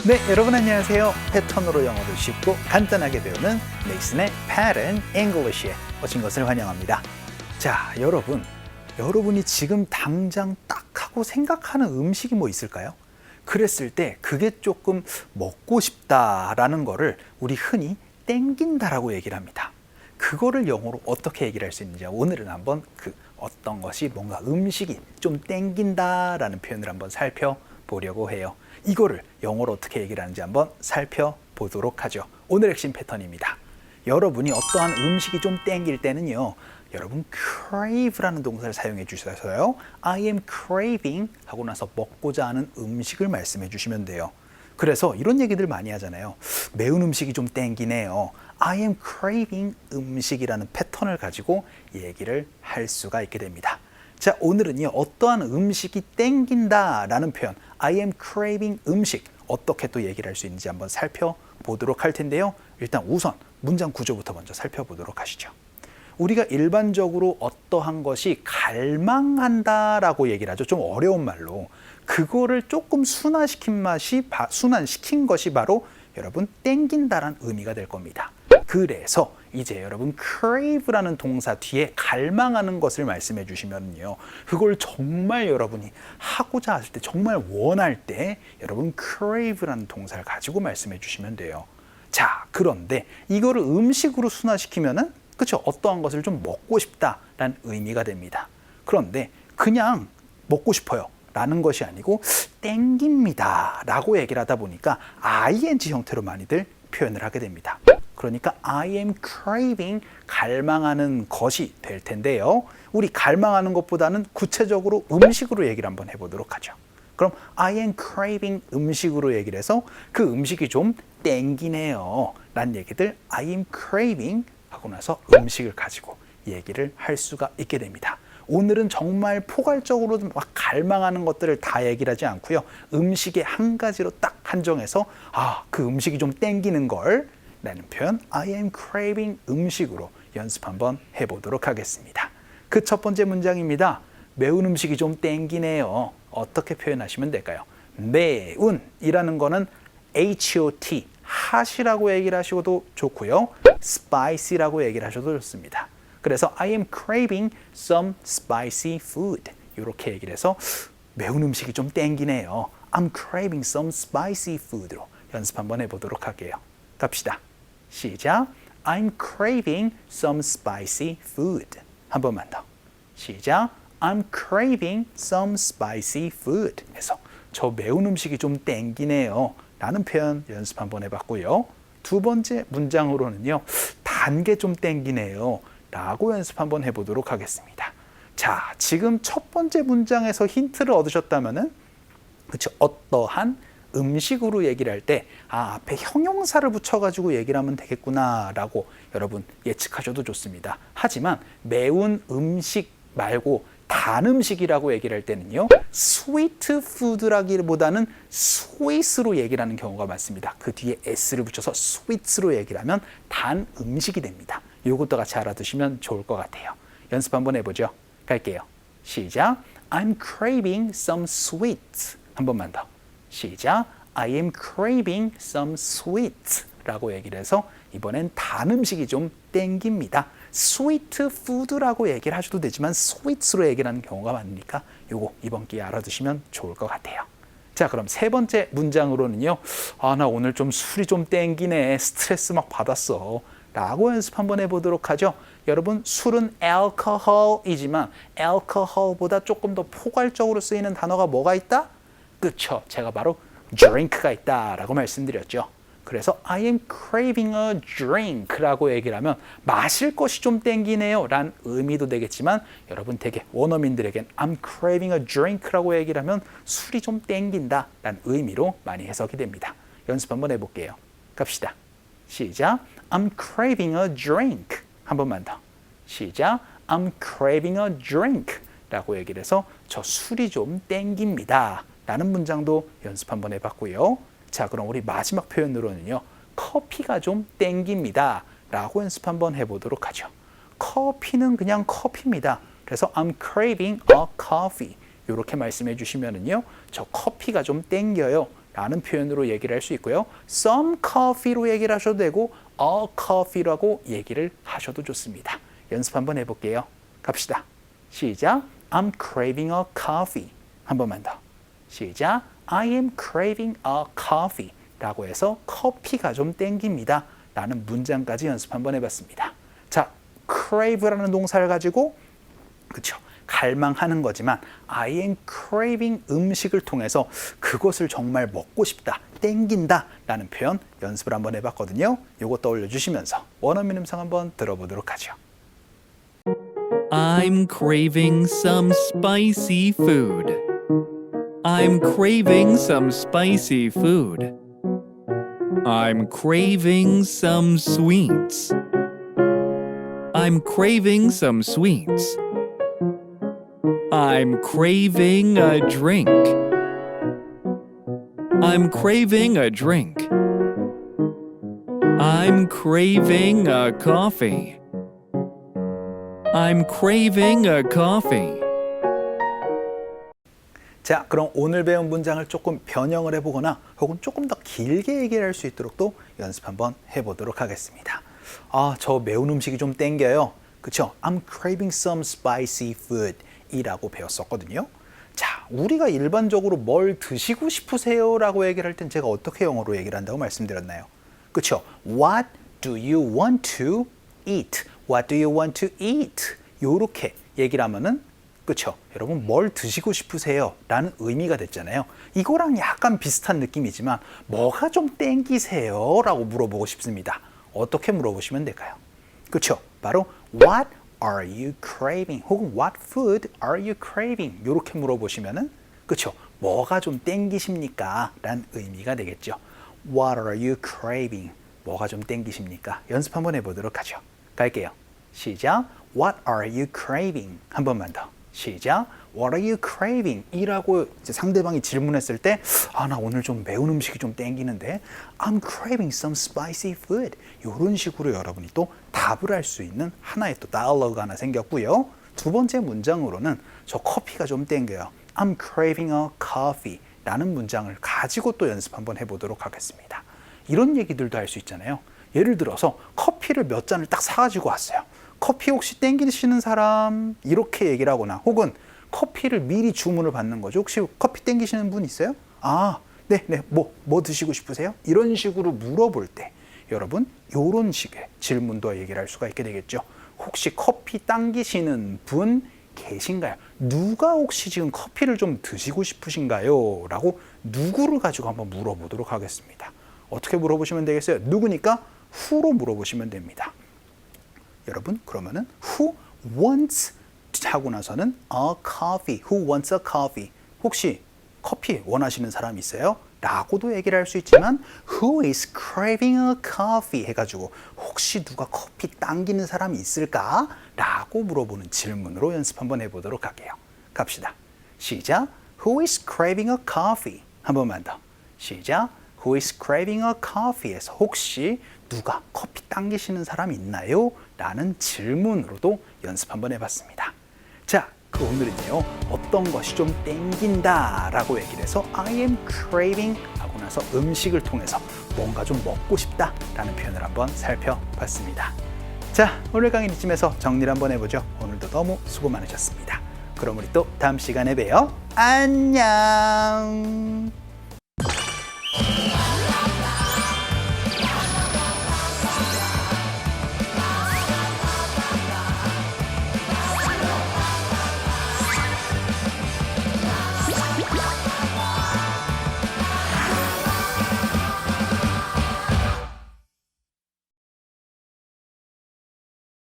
네, 여러분 안녕하세요. 패턴으로 영어를 쉽고 간단하게 배우는 네이슨의 Pattern English에 오신 것을 환영합니다. 자, 여러분이 지금 당장 딱 하고 생각하는 음식이 뭐 있을까요? 그랬을 때 그게 조금 먹고 싶다라는 거를 우리 흔히 땡긴다라고 얘기를 합니다. 그거를 영어로 어떻게 얘기를 할 수 있는지 오늘은 한번 어떤 것이 뭔가 음식이 좀 땡긴다라는 표현을 한번 살펴보려고 해요. 이거를 영어로 어떻게 얘기를 하는지 한번 살펴보도록 하죠. 오늘 핵심 패턴입니다. 여러분이 어떠한 음식이 좀 땡길 때는요, 여러분 crave라는 동사를 사용해 주셔서요, I am craving 하고 나서 먹고자 하는 음식을 말씀해 주시면 돼요. 그래서 이런 얘기들 많이 하잖아요. 매운 음식이 좀 땡기네요. I am craving 음식이라는 패턴을 가지고 얘기를 할 수가 있게 됩니다. 자, 오늘은요, 어떠한 음식이 땡긴다라는 표현, I am craving 음식, 어떻게 또 얘기를 할 수 있는지 한번 살펴보도록 할 텐데요. 일단 우선 문장 구조부터 먼저 살펴보도록 하시죠. 우리가 일반적으로 어떠한 것이 갈망한다라고 얘기를 하죠. 좀 어려운 말로. 그거를 조금 순화시킨 것이 바로 여러분 땡긴다라는 의미가 될 겁니다. 그래서 이제 여러분 crave라는 동사 뒤에 갈망하는 것을 말씀해 주시면요, 그걸 정말 여러분이 하고자 할 때, 정말 원할 때 여러분 crave라는 동사를 가지고 말씀해 주시면 돼요. 자, 그런데 이거를 음식으로 순화시키면은 그렇죠, 어떠한 것을 좀 먹고 싶다라는 의미가 됩니다. 그런데 그냥 먹고 싶어요 라는 것이 아니고 땡깁니다 라고 얘기를 하다 보니까 ing 형태로 많이들 표현을 하게 됩니다. 그러니까 I am craving, 갈망하는 것이 될 텐데요. 우리 갈망하는 것보다는 구체적으로 음식으로 얘기를 한번 해보도록 하죠. 그럼 I am craving 음식으로 얘기를 해서 그 음식이 좀 땡기네요 라는 얘기들 I am craving 하고 나서 음식을 가지고 얘기를 할 수가 있게 됩니다. 오늘은 정말 포괄적으로 막 갈망하는 것들을 다 얘기를 하지 않고요. 음식의 한 가지로 딱 한정해서 그 음식이 좀 땡기는 걸 라는 표현 I am craving 음식으로 연습 한번 해보도록 하겠습니다. 그 첫 번째 문장입니다. 매운 음식이 좀 땡기네요. 어떻게 표현하시면 될까요? 매운이라는 거는 hot, 핫이라고 얘기를 하셔도 좋고요. spicy라고 얘기를 하셔도 좋습니다. 그래서 I am craving some spicy food. 이렇게 얘기를 해서 매운 음식이 좀 땡기네요. I'm craving some spicy food로 연습 한번 해보도록 할게요. 갑시다. 시작. I'm craving some spicy food. 한 번만 더. 시작. I'm craving some spicy food. 해서 저 매운 음식이 좀 땡기네요 라는 표현 연습 한번 해봤고요. 두 번째 문장으로는요, 단 게 좀 땡기네요 라고 연습 한번 해보도록 하겠습니다. 자, 지금 첫 번째 문장에서 힌트를 얻으셨다면은, 그렇죠, 어떠한 음식으로 얘기를 할 때 앞에 형용사를 붙여가지고 얘기를 하면 되겠구나라고 여러분 예측하셔도 좋습니다. 하지만 매운 음식 말고 단 음식이라고 얘기를 할 때는요, sweet food라기보다는 sweet로 얘기를 하는 경우가 많습니다. 그 뒤에 s를 붙여서 sweet로 얘기를 하면 단 음식이 됩니다. 이것도 같이 알아두시면 좋을 것 같아요. 연습 한번 해보죠. 갈게요. 시작. I'm craving some sweets. 한 번만 더. 시작. I am craving some sweets 라고 얘기를 해서 이번엔 단 음식이 좀 땡깁니다. sweet food라고 얘기를 하셔도 되지만 sweets로 얘기를 하는 경우가 많으니까 요거 이번 기회에 알아두시면 좋을 것 같아요. 자, 그럼 세 번째 문장으로는요, 나 오늘 좀 술이 좀 땡기네, 스트레스 막 받았어 라고 연습 한번 해보도록 하죠. 여러분, 술은 alcohol이지만 alcohol보다 조금 더 포괄적으로 쓰이는 단어가 뭐가 있다? 그쵸, 제가 바로 drink가 있다라고 말씀드렸죠. 그래서 I am craving a drink라고 얘기를 하면 마실 것이 좀 땡기네요 라는 의미도 되겠지만, 여러분 되게 원어민들에겐 I'm craving a drink라고 얘기를 하면 술이 좀 땡긴다 라는 의미로 많이 해석이 됩니다. 연습 한번 해볼게요. 갑시다. 시작. I'm craving a drink. 한 번만 더. 시작. I'm craving a drink 라고 얘기를 해서 저 술이 좀 땡깁니다 라는 문장도 연습 한번 해봤고요. 자, 그럼 우리 마지막 표현으로는요, 커피가 좀 땡깁니다 라고 연습 한번 해보도록 하죠. 커피는 그냥 커피입니다. 그래서 I'm craving a coffee 이렇게 말씀해 주시면은요, 저 커피가 좀 땡겨요 라는 표현으로 얘기를 할 수 있고요. some coffee로 얘기를 하셔도 되고 a coffee라고 얘기를 하셔도 좋습니다. 연습 한번 해볼게요. 갑시다. 시작. I'm craving a coffee. 한 번만 더. 시작. I am craving a coffee. 라고 해서 커피가 좀 땡깁니다. 라는 문장까지 연습 한번 해봤습니다. 자, crave라는 동사를 가지고 그렇죠. 갈망하는 거지만 I am craving 음식을 통해서 그것을 정말 먹고 싶다, 땡긴다 라는 표현 연습을 한번 해봤거든요. 요거 떠올려 주시면서 원어민 음성 한번 들어보도록 하죠. I'm craving some spicy food. I'm craving some spicy food. I'm craving some sweets. I'm craving some sweets. I'm craving a drink. I'm craving a drink. I'm craving a coffee. I'm craving a coffee. 자, 그럼 오늘 배운 문장을 조금 변형을 해보거나 혹은 조금 더 길게 얘기를 할 수 있도록 또 연습 한번 해보도록 하겠습니다. 아, 저 매운 음식이 좀 땡겨요. 그쵸? I'm craving some spicy food 이라고 배웠었거든요. 자, 우리가 일반적으로 뭘 드시고 싶으세요? 라고 얘기를 할 땐 제가 어떻게 영어로 얘기를 한다고 말씀드렸나요? 그쵸? What do you want to eat? What do you want to eat? 요렇게 얘기를 하면은 그쵸? 여러분 뭘 드시고 싶으세요? 라는 의미가 됐잖아요. 이거랑 약간 비슷한 느낌이지만 뭐가 좀 땡기세요? 라고 물어보고 싶습니다. 어떻게 물어보시면 될까요? 그쵸? 바로 What are you craving? 혹은 What food are you craving? 이렇게 물어보시면은 그쵸? 뭐가 좀 땡기십니까? 라는 의미가 되겠죠. What are you craving? 뭐가 좀 땡기십니까? 연습 한번 해보도록 하죠. 갈게요. 시작. What are you craving? 한 번만 더. 시작. What are you craving? 이라고 이제 상대방이 질문했을 때 아, 나 오늘 좀 매운 음식이 좀 땡기는데 I'm craving some spicy food. 이런 식으로 여러분이 또 답을 할 수 있는 하나의 또 다이얼로그가 하나 생겼고요. 두 번째 문장으로는 저 커피가 좀 땡겨요. I'm craving a coffee 라는 문장을 가지고 또 연습 한번 해보도록 하겠습니다. 이런 얘기들도 할 수 있잖아요. 예를 들어서 커피를 몇 잔을 딱 사가지고 왔어요. 커피 혹시 땡기시는 사람? 이렇게 얘기를 하거나 혹은 커피를 미리 주문을 받는 거죠. 혹시 커피 땡기시는 분 있어요? 아, 네, 뭐 드시고 싶으세요? 이런 식으로 물어볼 때 여러분 이런 식의 질문도 얘기를 할 수가 있게 되겠죠. 혹시 커피 당기시는 분 계신가요? 누가 혹시 지금 커피를 좀 드시고 싶으신가요? 라고 누구를 가지고 한번 물어보도록 하겠습니다. 어떻게 물어보시면 되겠어요? 누구니까 who로 물어보시면 됩니다. 여러분 그러면은 who wants 하고 나서는 a coffee. Who wants a coffee? 혹시 커피 원하시는 사람 있어요? 라고도 얘기를 할 수 있지만 Who is craving a coffee? 해가지고 혹시 누가 커피 당기는 사람이 있을까? 라고 물어보는 질문으로 연습 한번 해보도록 할게요. 갑시다. 시작. Who is craving a coffee? 한 번만 더. 시작. Who is craving a coffee에서 혹시 누가 커피 당기시는 사람 있나요? 라는 질문으로도 연습 한번 해봤습니다. 자, 그 오늘은요 어떤 것이 좀 땡긴다 라고 얘기를 해서 I am craving 하고 나서 음식을 통해서 뭔가 좀 먹고 싶다 라는 표현을 한번 살펴봤습니다. 자, 오늘 강의는 이쯤에서 정리를 한번 해보죠. 오늘도 너무 수고 많으셨습니다. 그럼 우리 또 다음 시간에 봬요. 안녕.